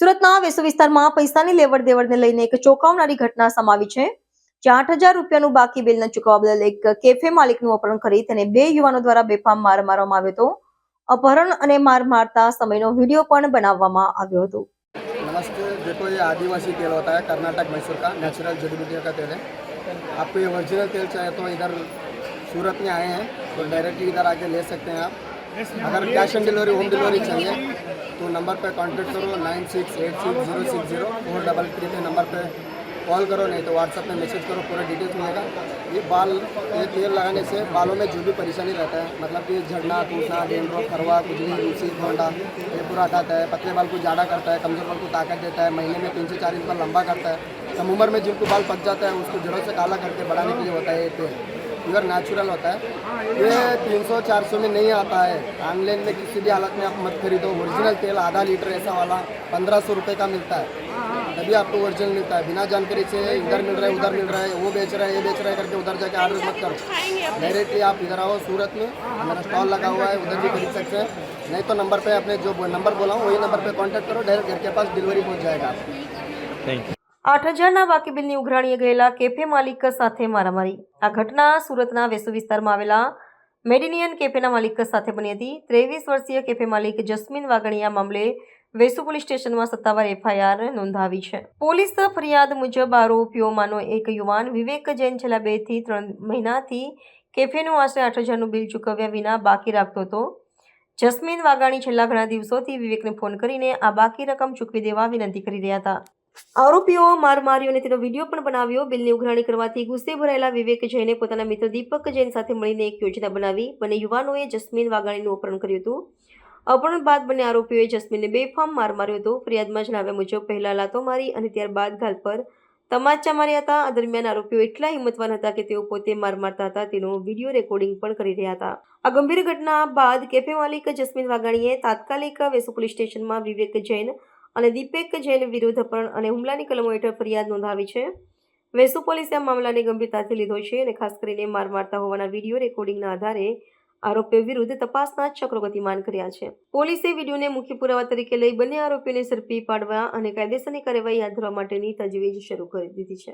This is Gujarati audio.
સુરતના વેસુ વિસ્તારમાં પૈસાની લેવડ દેવડને લઈને એક ચોંકાવનારી ઘટના સામે આવી છે, જ્યાં 8,000 રૂપિયાનું બાકી બિલ ન ચૂકવવા બદલ એક કેફે માલિકનું અપહરણ કરી તેને બે યુવાનો દ્વારા બેફામ માર મારવામાં આવ્યો હતો. अपहरण અને માર મારતા સમયનો वीडियो પણ બનાવવામાં આવ્યો હતો. नमस्ते। देखो, ये आदिवासी तेल होता है, कर्नाटक मैसूर का नेचुरल जड़ी बूटियों का तेल है। आपको ये ओरिजिनल तेल चाहिए तो इधर सूरत में आए हैं तो डायरेक्टली इधर आके ले सकते हैं आप। अगर cash on delivery home delivery चाहिए तो नंबर पे कांटेक्ट करो 96860433 पे नंबर पे कॉल करो, नहीं तो व्हाट्सएप में मैसेज करो, पूरा डिटेल्स मिलेगा। ये तेल लगाने से बालों में जो भी परेशानी रहता है, मतलब कि झड़ना, टूटना, डेंड्रफ, खरवा, खुजली, रूसी, घोंडा, ये पूरा हटाता है। पतले बाल को जाड़ा करता है, कमजोर बाल को ताकत देता है, महीने में 3 से 4 इंच बाल लंबा करता है। कम उम्र में जिनको बाल पक जाता है उसको जड़ों से काला करके बढ़ाने के लिए होता है ये तेल। प्योर नेचुरल होता है। ये 300-400 में नहीं आता है। ऑनलाइन में किसी भी हालत में आप मत खरीदो। ओरिजिनल तेल आधा लीटर ऐसा वाला 1500 रुपये का मिलता है, तभी आपको ओरिजिनल मिलता है। बिना जानकारी से इधर मिल रहा है, उधर मिल रहा है, वो बेच रहा है, ये बेच रहा है करके उधर जाके ऑर्डर मत करो। डायरेक्टली आप इधर आओ, सूरत में मेरा स्टॉल लगा हुआ है, उधर भी खरीद सकते हैं। नहीं तो नंबर पे अपने जो नंबर बोला हूँ वही नंबर पे कांटेक्ट करो, डायरेक्ट घर के पास डिलीवरी पहुँच जाएगा। Thank you. 8,000ના બાકી બિલની ઉઘરાણીએ ગયેલા કેફે માલિક સાથે મારામારી. આ ઘટના સુરતના વેસુ વિસ્તારમાં આવેલા મેડિનિયન કેફેના માલિક સાથે બની હતી. 23 વર્ષીય કેફે માલિક જસ્મીન વાગણીયા મામલે વેસુ પોલીસ સ્ટેશનમાં સત્તાવાર એફઆઈઆર નોંધાવી છે. પોલીસ ફરિયાદ મુજબ આરોપીઓમાંનો એક યુવાન વિવેક જૈન છેલ્લા 2 થી 3 મહિનાથી કેફેનું આશરે 8,000નું બિલ ચૂકવ્યા વિના બાકી રાખતો હતો. જસ્મીન વાઘાણી છેલ્લા ઘણા દિવસોથી વિવેકને ફોન કરીને આ બાકી રકમ ચૂકવી દેવા વિનંતી કરી રહ્યા હતા. આરોપીઓ માર માર્યો અને તેનો વીડિયો પણ બનાવ્યો. બિલની ઉઘરાણી કરવાથી ગુસ્સે ભરાયેલા વિવેક જૈને પોતાના મિત્ર દીપક જૈન સાથે મળીને એક યોજના બનાવી. બંને યુવાનોએ જસ્મીન વાઘાણીનું અપહરણ કર્યું હતું. અપહરણ બાદ બંને આરોપીઓએ જસ્મીનને બેફામ માર માર્યો હતો. ફરિયાદમાં જણાવ્યા મુજબ પહેલા લાતો મારી અને ત્યારબાદ ગાલ પર તમાચા માર્યા હતા. આ દરમિયાન આરોપીઓ એટલા હિંમતવાન હતા કે તેઓ પોતે માર મારતા હતા તેનો વીડિયો રેકોર્ડિંગ પણ કરી રહ્યા હતા. આ ગંભીર ઘટના બાદ કેફે માલિક જસ્મીન વાઘાણીએ તાત્કાલિક વેસુ પોલીસ સ્ટેશનમાં વિવેક જૈન અને દીપક જૈન વિરુદ્ધ અપહરણ અને હુમલાની કલમો હેઠળ ફરિયાદ નોંધાવી છે. વેસુ પોલીસે આ મામલાને ગંભીરતાથી લીધો છે અને ખાસ કરીને માર મારતા હોવાના વીડિયો રેકોર્ડિંગના આધારે આરોપીઓ વિરુદ્ધ તપાસના ચક્રો ગતિમાન કર્યા છે. પોલીસે વીડિયોને મુખ્ય પુરાવા તરીકે લઈ બંને આરોપીઓને ઝડપી પાડવા અને કાયદેસરની કાર્યવાહી હાથ ધરવા માટેની તજવીજ શરૂ કરી દીધી છે.